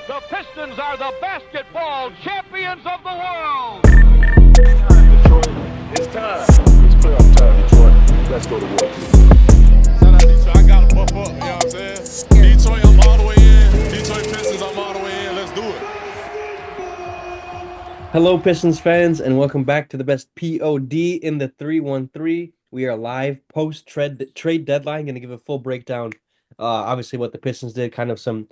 The Pistons are the basketball champions of the world. Detroit, it's time. It's playoff time, Detroit. Let's go to work. Shout out Detroit. I got to buff up, you know what I'm saying? Detroit, I'm all the way in. Detroit Pistons, I'm all the way in. Let's do it. Hello, Pistons fans, and welcome back to the best POD in the 313. We are live post trade deadline. Going to give a full breakdown. Obviously, what the Pistons did, kind of some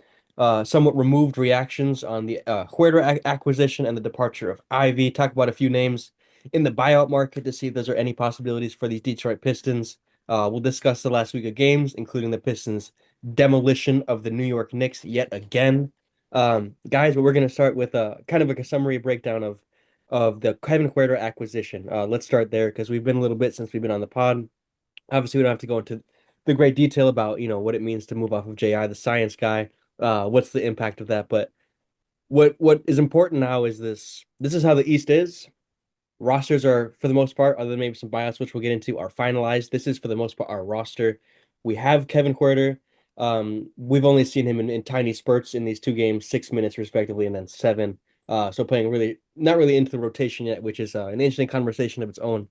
somewhat removed reactions on the Huerter acquisition and the departure of Ivy. Talk about a few names in the buyout market to see if there's any possibilities for these Detroit Pistons. We'll discuss the last week of games, including the Pistons' demolition of the New York Knicks yet again. Guys, but we're going to start with a kind of like a summary breakdown of the Kevin Huerter acquisition. Let's start there because we've been a little bit since we've been on the pod. Obviously, we don't have to go into the great detail about what it means to move off of JI, the science guy. What's the impact of that? But what is important now is this. This is how the East is. Rosters are, for the most part, other than maybe some buyouts, which we'll get into, are finalized. This is, for the most part, our roster. We have Kevin Huerter. We've only seen him in tiny spurts in these two games, 6 minutes respectively, and then seven. So playing really not really into the rotation yet, which is an interesting conversation of its own.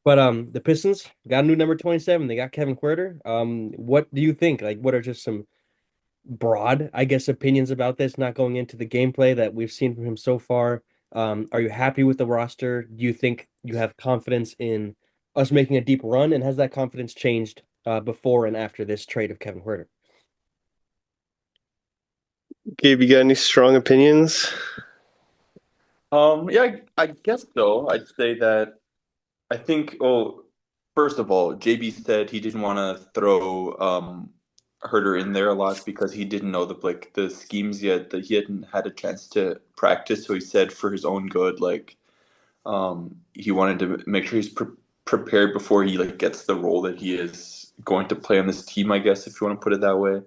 But the Pistons got a new number 27. They got Kevin Huerter. What do you think? Like, what are just some broad, I guess, opinions about this, not going into the gameplay that we've seen from him so far? Are you happy with the roster? Do you think you have confidence in us making a deep run? And has that confidence changed before and after this trade of Kevin Huerter? Gabe, you got any strong opinions? Yeah, I guess so. I'd say that I think, first of all, JB said he didn't want to throw Herder in there a lot because he didn't know the schemes yet, that he hadn't had a chance to practice. So he said for his own good, he wanted to make sure he's prepared before he gets the role that he is going to play on this team, I guess, if you want to put it that way.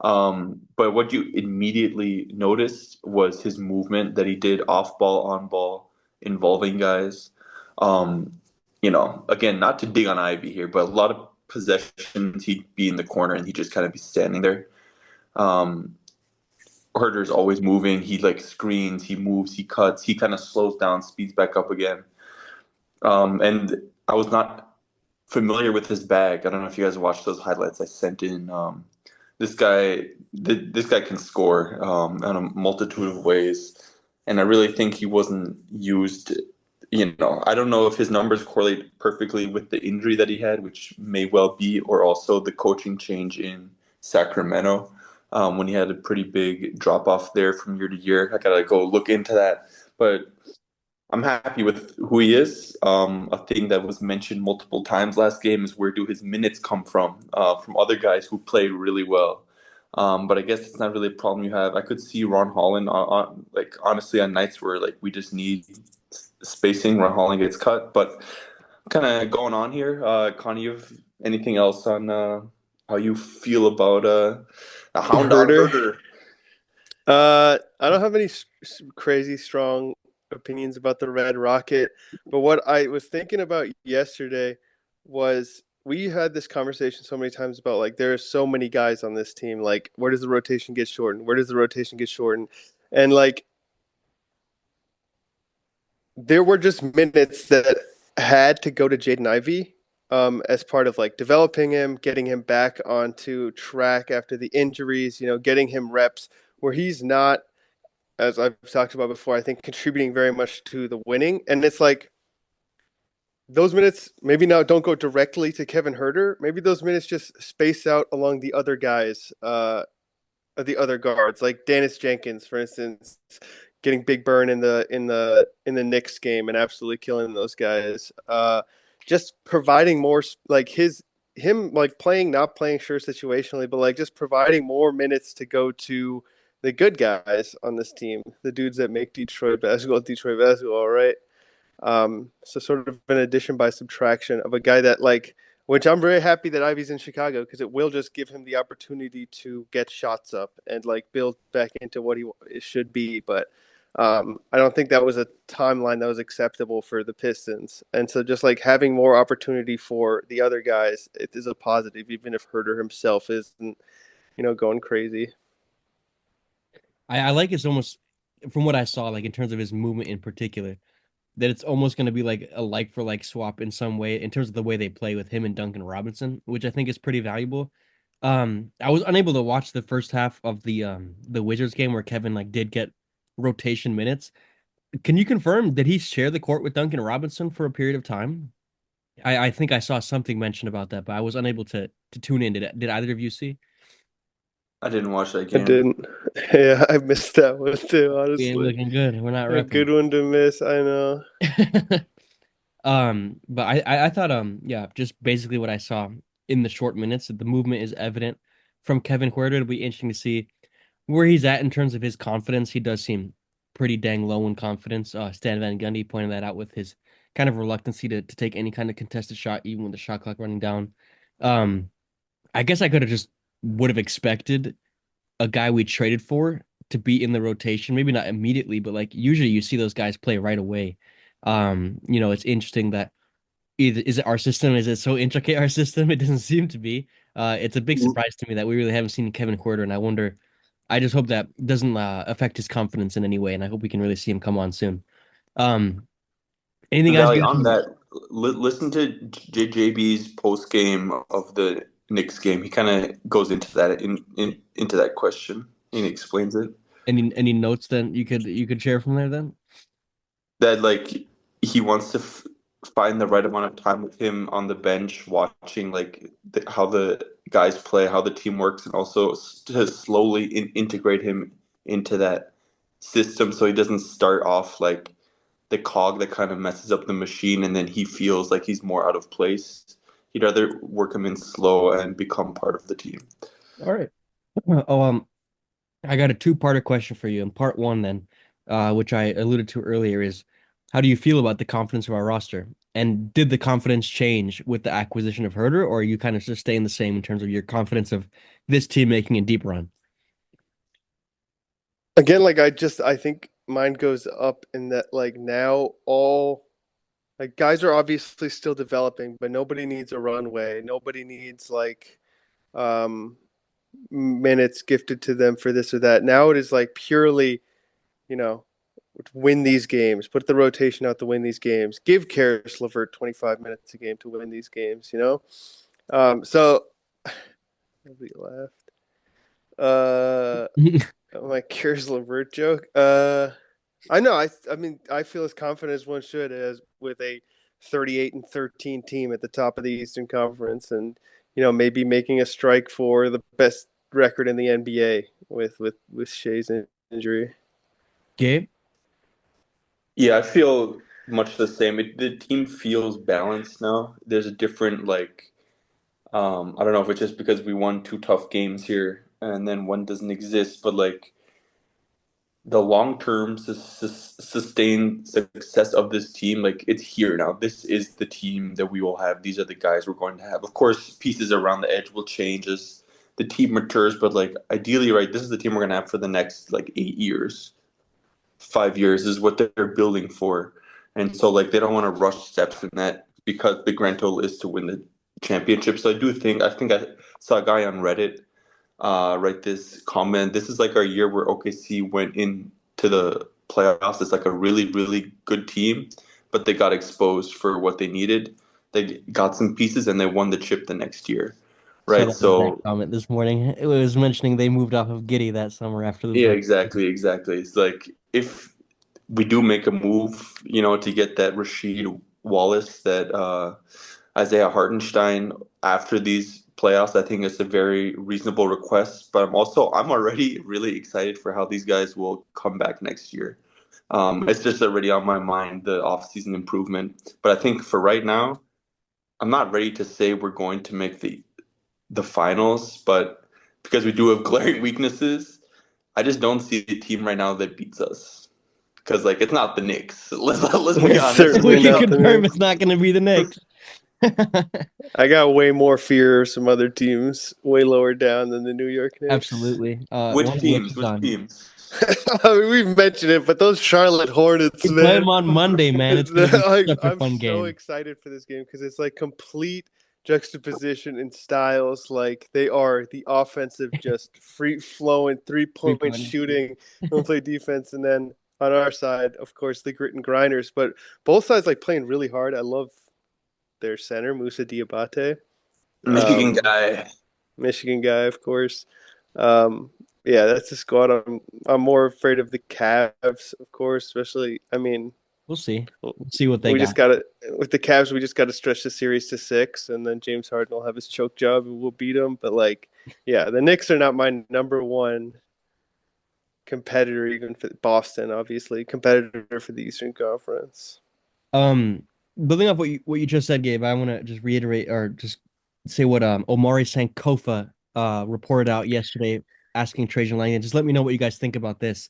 But what you immediately noticed was his movement that he did off ball, on ball, involving guys. Again, not to dig on Ivy here, but a lot of possessions he'd be in the corner and he'd just kind of be standing there. Herder's always moving. He screens, he moves, he cuts, he kind of slows down, speeds back up again. And I was not familiar with his bag. I don't know if you guys watched those highlights I sent in. This guy can score in a multitude of ways, and I really think he wasn't used. I don't know if his numbers correlate perfectly with the injury that he had, which may well be, or also the coaching change in Sacramento when he had a pretty big drop off there from year to year. I gotta go look into that, but I'm happy with who he is. A thing that was mentioned multiple times last game is where do his minutes come from other guys who played really well. But I guess it's not really a problem you have. I could see Ron Holland honestly on nights where we just need spacing. Ron Holland gets cut, but kind of going on here. Connie, you have anything else on how you feel about a hound dog Herder? I don't have any crazy strong opinions about the Red Rocket, but what I was thinking about yesterday was we had this conversation so many times about there are so many guys on this team. Where does the rotation get shortened? Where does the rotation get shortened? And there were just minutes that had to go to Jaden Ivey as part of developing him, getting him back onto track after the injuries, getting him reps where he's not, as I've talked about before, I think contributing very much to the winning. And it's those minutes maybe now don't go directly to Kevin Huerter. Maybe those minutes just space out along the other guys, the other guards, like Dennis Jenkins, for instance, getting big burn in the Knicks game and absolutely killing those guys. Just providing more him playing, not playing sure situationally, but just providing more minutes to go to the good guys on this team, the dudes that make Detroit basketball, right? So sort of an addition by subtraction of a guy that which I'm very happy that Ivy's in Chicago because it will just give him the opportunity to get shots up and build back into what he should be. But I don't think that was a timeline that was acceptable for the Pistons. And so just having more opportunity for the other guys, it is a positive, even if Herter himself isn't, going crazy. I like it's almost from what I saw, like in terms of his movement in particular, that it's almost going to be like a like for like swap in some way in terms of the way they play with him and Duncan Robinson, which I think is pretty valuable. I was unable to watch the first half of the Wizards game where Kevin like did get rotation minutes. Can you confirm did he share the court with Duncan Robinson for a period of time? I think I saw something mentioned about that, but I was unable to tune in. Did either of you see? I didn't watch that I game. didn't. Yeah, I missed that one too, We ain't honestly. looking good. We're not A repping. good one to miss, I know. But I thought yeah, just basically what I saw in the short minutes that the movement is evident from Kevin Huerter. It'll be interesting to see where he's at in terms of his confidence. He does seem pretty dang low in confidence. Stan Van Gundy pointed that out with his kind of reluctancy to take any kind of contested shot, even with the shot clock running down. Um, I guess I could have just would have expected a guy we traded for to be in the rotation. Maybe not immediately, but like usually you see those guys play right away. It's interesting that either is it our system? Is it so intricate our system? It doesn't seem to be. It's a big surprise to me that we really haven't seen Kevin Huerter, and I wonder. I just hope that doesn't affect his confidence in any way, and I hope we can really see him come on soon. Um, anything else, Valley, guys? on that, listen to JB's post game of the Knicks game. He kind of goes into that into that question. He explains it. Any notes that you could share from there then? That like he wants to find the right amount of time with him on the bench, watching like how the guys play, how the team works, and also to slowly integrate him into that system, so he doesn't start off like the cog that kind of messes up the machine, and then he feels like he's more out of place. He'd rather work him in slow and become part of the team. All right. Oh, I got a two-parter question for you. And part one, then, which I alluded to earlier, is how do you feel about the confidence of our roster? And did the confidence change with the acquisition of Herder, or are you kind of just staying the same in terms of your confidence of this team making a deep run? Again, like I think mine goes up in that like now all like guys are obviously still developing, but nobody needs a runway. Nobody needs like um minutes gifted to them for this or that. Now it is like purely, you know, win these games, put the rotation out to win these games, give Karis LeVert 25 minutes a game to win these games, you know? So nobody laughed. My Karis LeVert joke. I know. I mean, I feel as confident as one should as with a 38-13 team at the top of the Eastern Conference, and maybe making a strike for the best record in the NBA with Shea's injury. Gabe? Yeah, I feel much the same. The team feels balanced now. There's a different like I don't know if it's just because we won two tough games here and then one doesn't exist, but like the long-term sustained success of this team, like it's here now. This is the team that we will have. These are the guys we're going to have. Of course, pieces around the edge will change as the team matures, but like ideally, right, this is the team we're going to have for the next like 8 years. 5 years is what they're building for. And so like they don't want to rush steps in that because the grand total is to win the championship. So I think I saw a guy on Reddit write this comment. This is like our year where OKC went into the playoffs. It's like a really, really good team, but they got exposed for what they needed. They got some pieces and they won the chip the next year. Saw Right. that exact So comment this morning. It was mentioning they moved off of Giddy that summer after the yeah, break. exactly. It's like if we do make a move, to get that Rasheed Wallace, that Isaiah Hartenstein after these playoffs, I think it's a very reasonable request. But I'm already really excited for how these guys will come back next year. It's just already on my mind, the offseason improvement. But I think for right now, I'm not ready to say we're going to make the finals, but because we do have glaring weaknesses, I just don't see a team right now that beats us. Because like it's not the Knicks. Let's be It's honest. We certainly can not the confirm Knicks. it's not going to be the Knicks. I got way more fear of some other teams way lower down than the New York Knicks. Absolutely. Which One of which teams? is Which on. teams? I mean, we've mentioned it, but those Charlotte Hornets, We play man. them on Monday, man. It's going to be such a I'm fun so game. excited for this game because it's like complete juxtaposition in styles. Like they are the offensive, just free flowing 3-point shooting. Don't play defense, and then on our side, of course, the grit and grinders. But both sides like playing really hard. I love their center, Musa Diabate, Michigan guy. Michigan guy, of course. Um, yeah, that's the squad. I'm more afraid of the Cavs, of course, especially. I mean, We'll see. We'll see what they we got. just gotta with the Cavs. We just gotta stretch the series to 6, and then James Harden will have his choke job, and we'll beat him. But like, yeah, the Knicks are not my number one competitor, even for Boston, obviously competitor for the Eastern Conference. Building off what you just said, Gabe, I want to just reiterate or just say what Omari Sankofa reported out yesterday, asking Trajan Langdon. Just let me know what you guys think about this.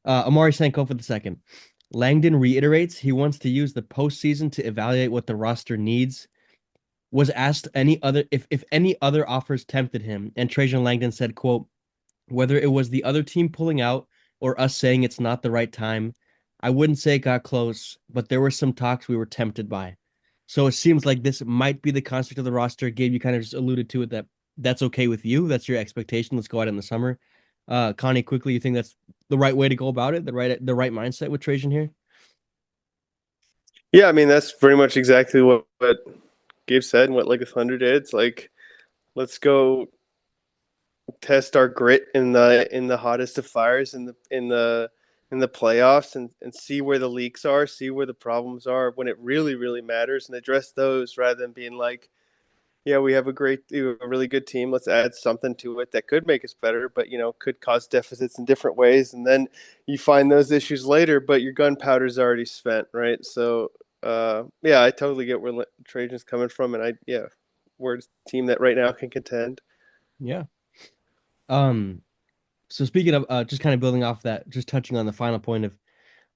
Omari Sankofa II. Langdon reiterates he wants to use the postseason to evaluate what the roster needs. Was asked if any other offers tempted him, and Trajan Langdon said, quote, whether it was the other team pulling out or us saying it's not the right time, I wouldn't say it got close, but there were some talks we were tempted by. So it seems like this might be the construct of the roster. Gabe, you kind of just alluded to it that's okay with you. That's your expectation. Let's go out in the summer. Connie, quickly, you think that's the right way to go about it? The right mindset with Trajan here? Yeah, I mean that's pretty much exactly what Gabe said and what like the Thunder did. It's like let's go test our grit in the hottest of fires in the playoffs and see where the leaks are, see where the problems are when it really, really matters and address those rather than being like, yeah, we have a really good team. Let's add something to it that could make us better, but could cause deficits in different ways. And then you find those issues later, but your gunpowder's already spent, right? So, yeah, I totally get where Trajan's coming from, and we're a team that right now can contend. Yeah. So speaking of just kind of building off that, just touching on the final point of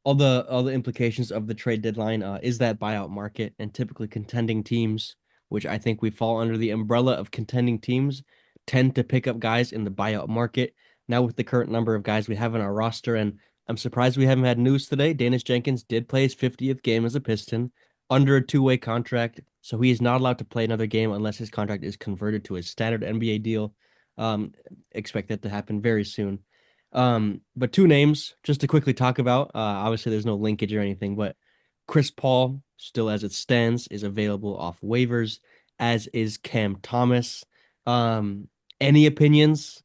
all the implications of the trade deadline, is that buyout market, and typically contending teams, which I think we fall under the umbrella of contending teams, tend to pick up guys in the buyout market. Now with the current number of guys we have in our roster, and I'm surprised we haven't had news today. Danis Jenkins did play his 50th game as a Piston under a two-way contract, so he is not allowed to play another game unless his contract is converted to a standard NBA deal. Expect that to happen very soon. But two names just to quickly talk about. Obviously, there's no linkage or anything, but Chris Paul, still as it stands, is available off waivers, as is Cam Thomas. Any opinions,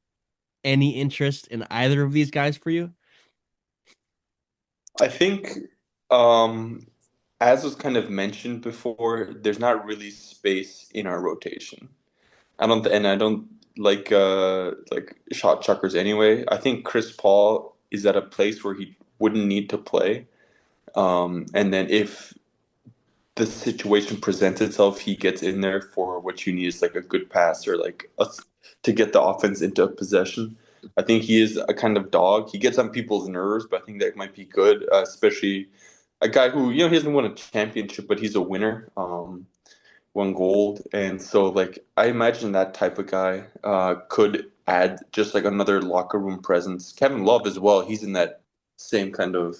any interest in either of these guys for you? I think, as was kind of mentioned before, there's not really space in our rotation. I don't like shot chuckers anyway. I think Chris Paul is at a place where he wouldn't need to play. And then if the situation presents itself, he gets in there for what you need is like a good pass or to get the offense into a possession. I think he is a kind of dog. He gets on people's nerves, but I think that might be good, especially a guy who he hasn't won a championship, but he's a winner. Won gold, and so like I imagine that type of guy could add just like another locker room presence. Kevin Love as well. He's in that same kind of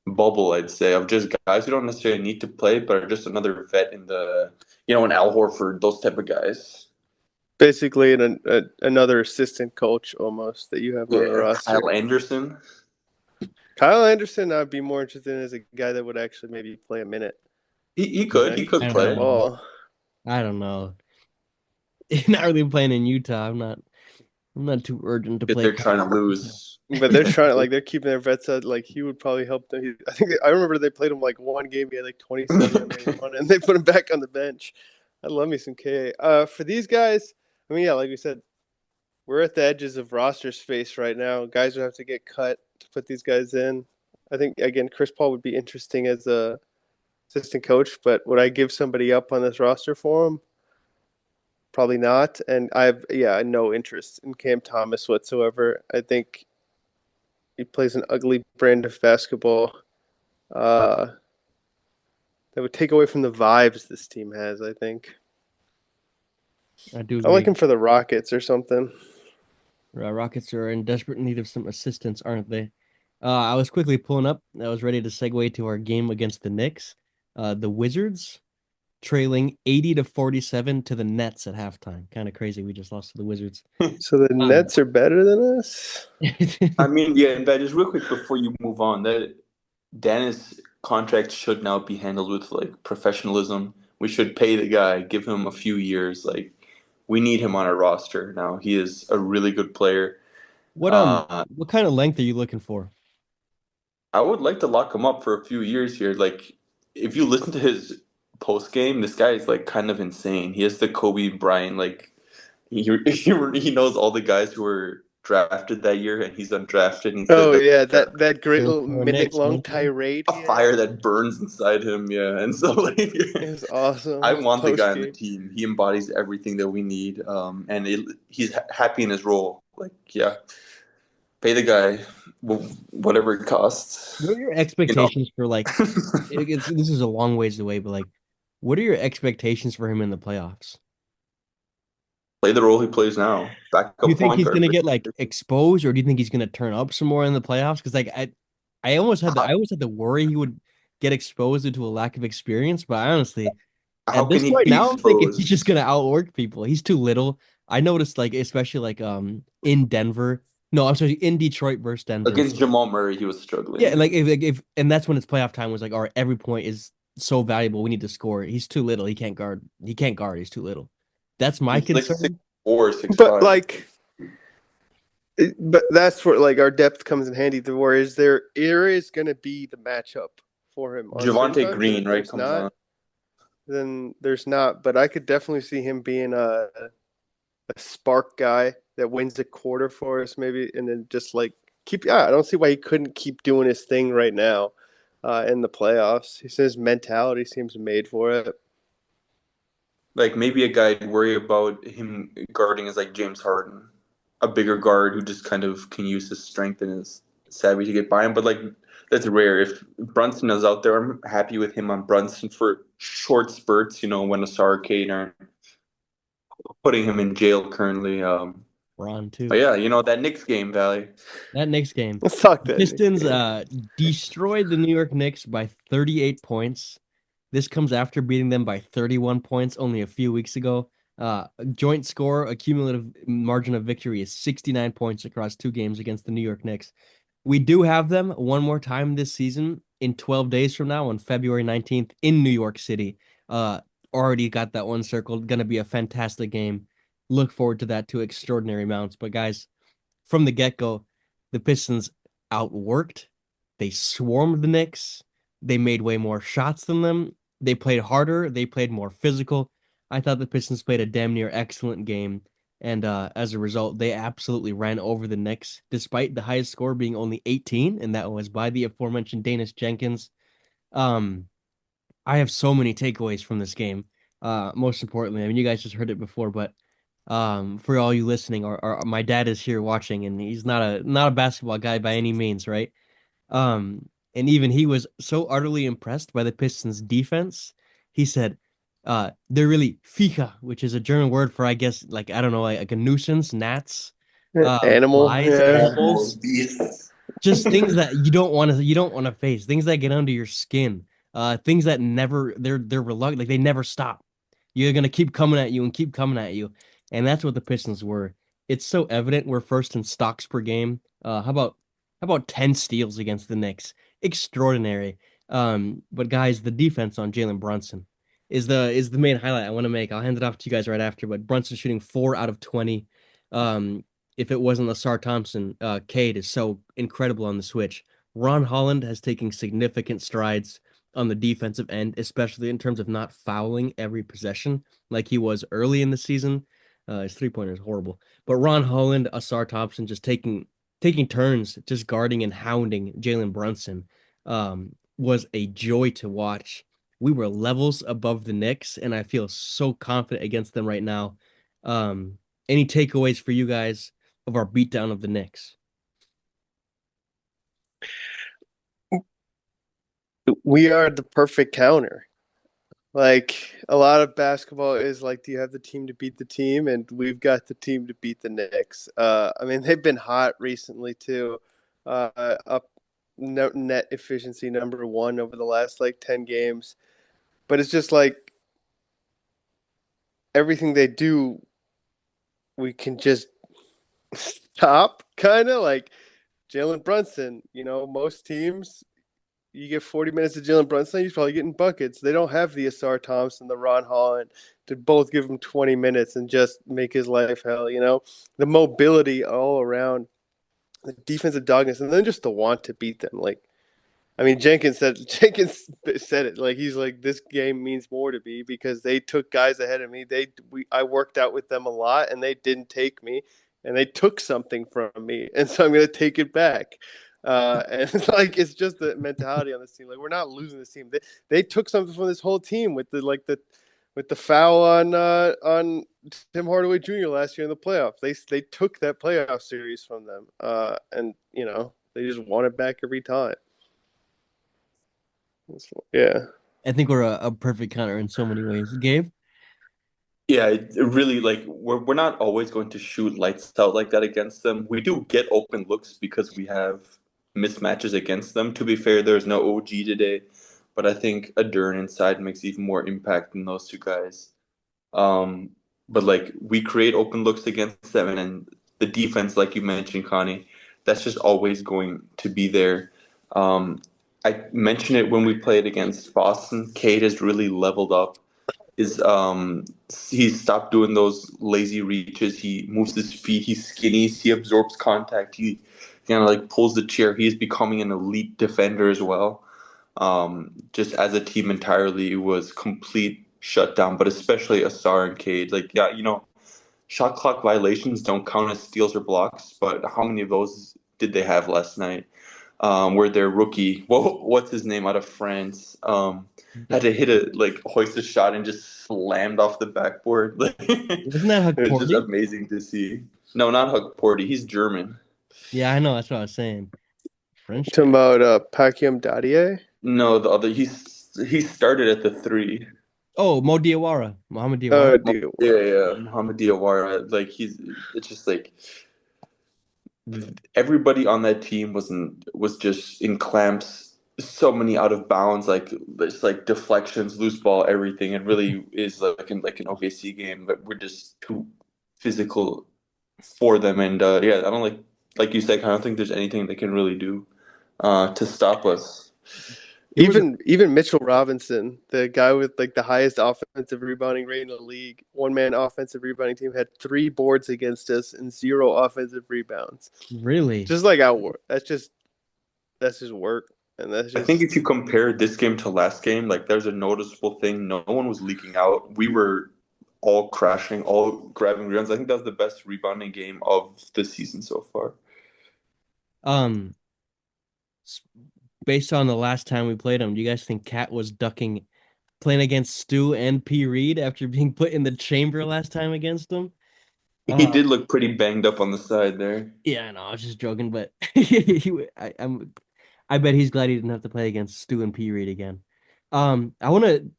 bubble, I'd say, of just guys who don't necessarily need to play, but are just another vet in an Al Horford, those type of guys. Basically, another assistant coach almost that you have on the roster. Kyle Anderson. Kyle Anderson, I'd be more interested in as a guy that would actually maybe play a minute. He could play. I don't know. He's not really playing in Utah. I'm not too urgent to play. They're trying to lose. But they're trying to they're keeping their vets out. Like he would probably help them. I remember they played him like one game. He had like 27 and they put him back on the bench. I love me some KA. For these guys, I mean, yeah, like we said, we're at the edges of roster space right now. Guys would have to get cut to put these guys in. I think again, Chris Paul would be interesting as a assistant coach, but would I give somebody up on this roster for him? Probably not. And I have no interest in Cam Thomas whatsoever. I think he plays an ugly brand of basketball that would take away from the vibes this team has, I think. I do. I like him for the Rockets or something. Rockets are in desperate need of some assistance, aren't they? I was quickly pulling up. I was ready to segue to our game against the Knicks. The Wizards trailing 80-47 to the Nets at halftime. Kind of crazy. We just lost to the Wizards. So the Nets are better than us? I mean, yeah, and just real quick before you move on, that Dennis contract should now be handled with like professionalism. We should pay the guy, give him a few years. Like we need him on our roster now. He is a really good player. What Uh, what kind of length are you looking for? I would like to lock him up for a few years here. Like if you listen to his post game, this guy is like kind of insane. He has the Kobe Bryant like he knows all the guys who were drafted that year, and he's undrafted. And he's Oh like yeah, that great For little Knicks, minute-long Winslow? tirade a he had. fire that burns inside him. Yeah, and so like It was awesome. I His want the post guy on the game. team. He embodies everything that we need, and he's happy in his role. Like yeah, pay the guy whatever it costs. What are your You know, expectations for like this is a long ways away, but like what are your expectations for him in the playoffs? play the role he plays now. Do you Backup think point he's guard. gonna get like exposed, or do you think he's gonna turn up some more in the playoffs? Because like I almost had to worry he would get exposed due to a lack of experience. But I honestly, How at can this he point be now, I'm thinking he's just exposed gonna outwork people. He's too little. I noticed like especially like in Denver. No, I'm sorry, in Detroit versus Denver. against Jamal Murray? He was Yeah, and struggling. like if and that's when it's playoff time was like, all right, every point is so valuable. We need to score. He's too little. He can't guard. He can't guard. He's too little. That's my He's like six concern. four, six But five. like, but that's where like our depth comes in handy. The Warriors, there is going to be the matchup for him on certain Javante times, and if Green, right, there's comes not, on. then there's not. But I could definitely see him being a spark guy that wins the quarter for us, maybe, and then just like keep. Yeah, I don't see why he couldn't keep doing his thing right now in the playoffs. He says mentality seems made for it. Like maybe a guy I'd worry about him guarding is like James Harden, a bigger guard who just kind of can use his strength and his savvy to get by him. But like that's rare. If Brunson is out there, I'm happy with him on Brunson for short spurts. You know, when Asar Kate aren't putting him in jail currently. Ron But too. yeah, you know that Knicks game, Valley. That Knicks game. Let's talk The that Knicks Pistons game. destroyed the New York Knicks by 38 points. This comes after beating them by 31 points only a few weeks ago. Joint score, a cumulative margin of victory is 69 points across two games against the New York Knicks. We do have them one more time this season in 12 days from now on February 19th in New York City. Uh, Already got that one circled. Going to be a fantastic game. Look forward to that to extraordinary amounts. But guys, from the get-go, the Pistons outworked. They swarmed the Knicks. They made way more shots than them. They played harder. They played more physical. I thought the Pistons played a damn near excellent game. And as a result, they absolutely ran over the Knicks, despite the highest score being only 18, and that was by the aforementioned Danis Jenkins. Um, I have so many takeaways from this game. Most importantly, I mean, you guys just heard it before, but for all you listening, or my dad is here watching, and he's not a basketball guy by any means, right? And even he was so utterly impressed by the Pistons' defense. He said, they're really fika, which is a German word for, I guess, like I don't know, like a nuisance, gnats, Animal, flies, yeah. Animals, animals, beasts. just things that you don't want to face, things that get under your skin, things that never they're reluctant, like they never stop. You're gonna keep coming at you and keep coming at you, and that's what the Pistons were. It's so evident we're first in stocks per game. How about 10 steals against the Knicks? Extraordinary. But guys, the defense on Jalen Brunson is the main highlight I want to make. I'll hand it off to you guys right after, but Brunson shooting 4 out of 20. Um, if it wasn't Lasar Thompson, Cade is so incredible on the switch. Ron Holland has taken significant strides on the defensive end, especially in terms of not fouling every possession like he was early in the season. His 3-pointer is horrible, but Ron Holland, Asar Thompson just taking turns, just guarding and hounding Jalen Brunson, was a joy to watch. We were levels above the Knicks, and I feel so confident against them right now. Any takeaways for you guys of our beatdown of the Knicks? We are the perfect counter. Like a lot of basketball is like, do you have the team to beat the team? And we've got the team to beat the Knicks. I mean, they've been hot recently too. Up net efficiency number one over the last like 10 games. But it's just like everything they do, we can just stop, kind of like Jalen Brunson. Most teams, you get 40 minutes of Jalen Brunson, he's probably getting buckets. They don't have the Asar Thompson, the Ron Holland to both give him 20 minutes and just make his life hell. The mobility all around, the defensive doggedness, and then just the want to beat them. Jenkins said it. Like, he's like, this game means more to me because they took guys ahead of me. I worked out with them a lot, and they didn't take me, and they took something from me, and so I'm gonna take it back. And it's like, it's just the mentality on this team. Like, we're not losing this team. They took something from this whole team with the foul on Tim Hardaway Jr. last year in the playoffs. They took that playoff series from them, and they just want it back every time. Yeah. I think we're a perfect counter in so many ways. Gabe? Yeah, it really, like, we're not always going to shoot lights out like that against them. We do get open looks because we have mismatches against them. To be fair, there's no OG today, but I think Adern inside makes even more impact than those two guys. Um, but like, we create open looks against them, and then the defense, like you mentioned, Connie, that's just always going to be there. Um, I mentioned it when we played against Boston. Cade has really leveled up. Is He stopped doing those lazy reaches. He moves his feet. He's skinny. He absorbs contact. He kind of like pulls the chair. He is becoming an elite defender as well. Just as a team entirely, it was complete shutdown, but especially Asar and Cade. Like, yeah, shot clock violations don't count as steals or blocks, but how many of those did they have last night? Where their rookie, what's his name, out of France, had to hit hoist a shot and just slammed off the backboard. Wasn't that Hug It was just Porty? amazing to see. No, not Hug Porty. He's German. Yeah, I know. That's what I was saying. French Talking guy. about Pakiam Dadier. No, the other. He started at the three. Oh, Mo Diawara. Mohamed Diawara. Oh, Oh, dude. yeah, Muhammad Diawara. Like, it's just like everybody on that team was just in clamps. So many out of bounds, like it's like deflections, loose ball, everything. It really is like an OKC game, but we're just too physical for them. And yeah, I don't like you said, I don't think there's anything they can really do to stop us. There was a Even Mitchell Robinson, the guy with like the highest offensive rebounding rate in the league, one man offensive rebounding team, had 3 boards against us and 0 offensive rebounds. really. Just like our that's just work, and that's I think just if you compare this game to last game, like there's a noticeable thing. No one was leaking out. We were all crashing, all grabbing rebounds. I think that's the best rebounding game of the season so far. Um, s- Based on the last time we played him, do you guys think Cat was ducking playing against Stu and P. Reed after being put in the chamber last time against him? He Uh, did look pretty banged up on the side there. yeah, no, I was just joking, but I bet he's glad he didn't have to play against Stu and P. Reed again. I want to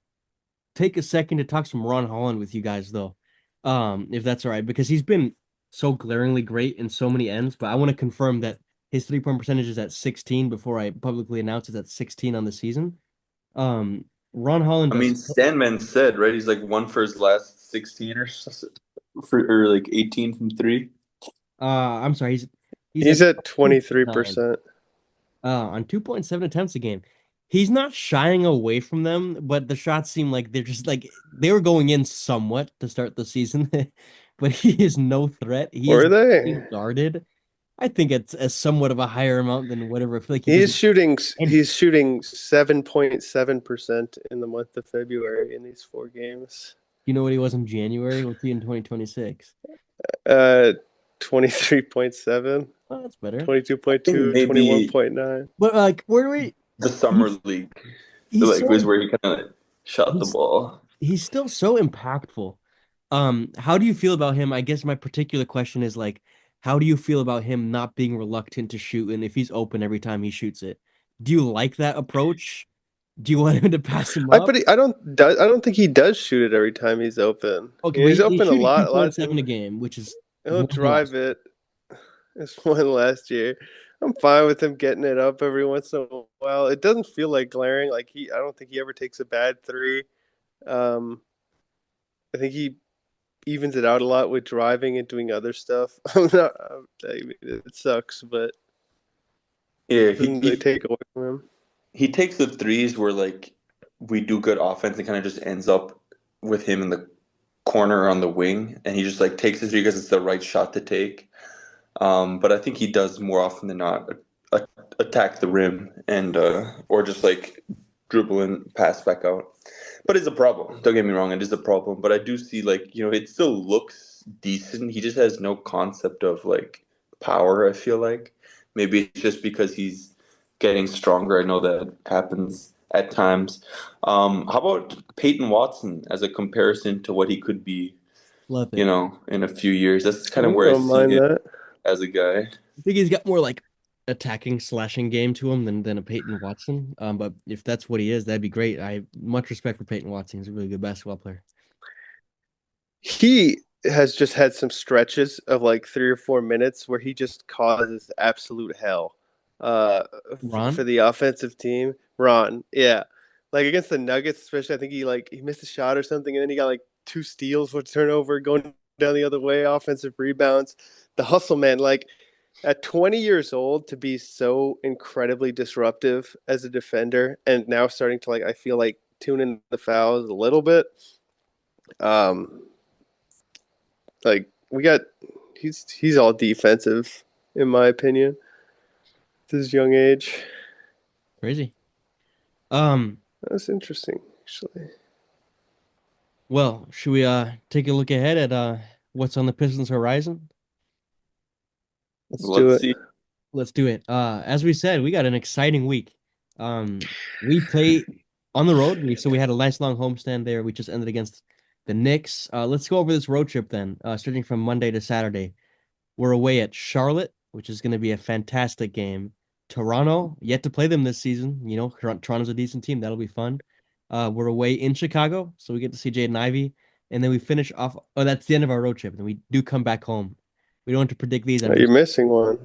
take a second to talk some Ron Holland with you guys, though, if that's all right, because he's been so glaringly great in so many ends. But I want to confirm that his 3-point percentage is at 16 before I publicly announce it's at 16 on the season. Um, Ron Holland I mean, does. Sandman said, right? He's like one for his last 16 or like 18 from three. I'm sorry, he's at he's at 2.9 23%. on 2.7 attempts a game. He's not shying away from them, but the shots seem like they're just like they were going in somewhat to start the season, but he is no threat. He is Were they? being guarded. I think it's a somewhat of a higher amount than whatever. I feel like he He's doesn't. shooting And he's shooting 7.7% in the month of February in these 4 games. you know what he was in January? What's he in 2026? Uh 23.7, Oh, that's better. 22.2, I think maybe 21.9. But like, where do we? the summer league, He's like, was so where he kind of shot the he's ball. he's still so impactful. How do you feel about him? I guess my particular question is like, how do you feel about him not being reluctant to shoot and if he's open every time he shoots it? Do you like that approach? Do you want him to pass him up? I don't think he does shoot it every time he's open. Okay, but He's he's open shooting a lot of 2.7 times. a game, which is He'll more than last. drive it. It's one last year. I'm fine with him getting it up every once in a while. It doesn't feel like glaring. I don't think he ever takes a bad three. Um, I think evens it out a lot with driving and doing other stuff. It sucks, but Yeah, it doesn't really take away from him. he takes the threes where like we do good offense and kind of just ends up with him in the corner on the wing, and he just like takes the three because it's the right shot to take. But I think he does more often than not attack the rim and or just like dribble and pass back out. But it's a problem. Don't get me wrong, it is a problem. But I do see like it still looks decent. He just has no concept of like power. I feel like maybe it's just because he's getting stronger. I know that happens at times. How about Peyton Watson as a comparison to what he could be? Love it. In a few years. That's kind I of where I don't see mind him that. as a guy. I think he's got more like attacking, slashing game to him than a Peyton Watson. But if that's what he is, that'd be great. I have much respect for Peyton Watson. He's a really good basketball player. He has just had some stretches of like 3 or 4 minutes where he just causes absolute hell Ron? for the offensive team. Ron, yeah. Like against the Nuggets, especially, I think he missed a shot or something, and then he got like 2 steals for turnover going down the other way, offensive rebounds. The hustle, man. Like at 20 years old to be so incredibly disruptive as a defender, and now starting to I feel like tune in the fouls a little bit. Like he's all defensive in my opinion at his young age. Crazy. That's interesting, actually. Well, should we take a look ahead at what's on the Pistons horizon? Let's do it. See. Let's do it. As we said, we got an exciting week. We play on the road, so we had a nice long homestand there. We just ended against the Knicks. Let's go over this road trip then, starting from Monday to Saturday. We're away at Charlotte, which is going to be a fantastic game. Toronto, yet to play them this season. Toronto's a decent team. That'll be fun. We're away in Chicago, so we get to see Jaden Ivey. And then we finish off. Oh, that's the end of our road trip. And we do come back home. We don't have to predict these. You're missing one.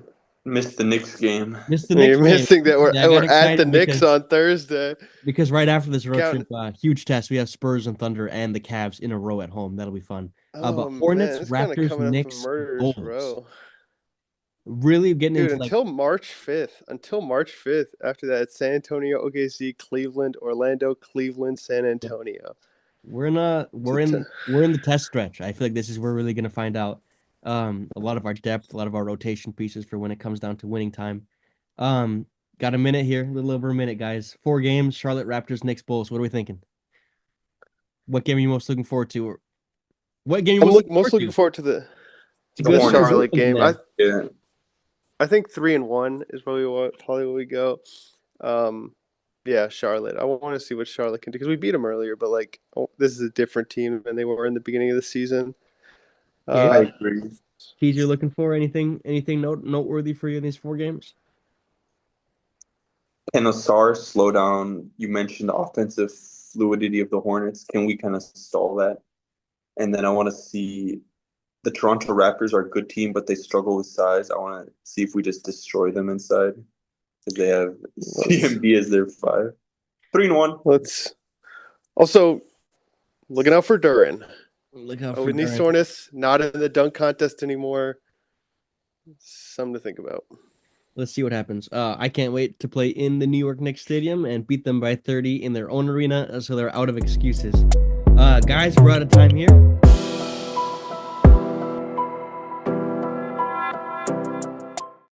Missed the Knicks game. Missed the Knicks You're missing that we're at the excited Knicks on Thursday. because right after this road trip, huge test. We have Spurs and Thunder and the Cavs in a row at home. That'll be fun. But Hornets, man, it's kinda Raptors, coming up Knicks, from murderers Bulls. row. Really getting Dude, into until March 5th. Until March 5th. After that, it's San Antonio, OKC, Cleveland, Orlando, Cleveland, San Antonio. we're in the test stretch. I feel like this is where we're really gonna find out a lot of our depth, a lot of our rotation pieces for when it comes down to winning time. Got a minute here, a little over a minute, guys. 4 games: Charlotte, Raptors, Knicks, Bulls. What are we thinking? What game are you most looking forward to? Or what game are you most looking forward to the Hornets. Charlotte game. Yeah. I think 3-1 is probably where we go. Yeah, Charlotte. I want to see what Charlotte can do because we beat them earlier, but this is a different team than they were in the beginning of the season. I agree. Keys, you're looking for anything noteworthy for you in these 4 games? Can Asar slow down? You mentioned the offensive fluidity of the Hornets. Can we kind of stall that? And then I want to see the Toronto Raptors are a good team, but they struggle with size. I want to see if we just destroy them inside because they have CMB as their 5. 3-1. Let's also looking out for Duran. Look out for Whitney Durant. Soreness, not in the dunk contest anymore. Something to think about. Let's see what happens. I can't wait to play in the New York Knicks Stadium and beat them by 30 in their own arena, so they're out of excuses. Guys, we're out of time here.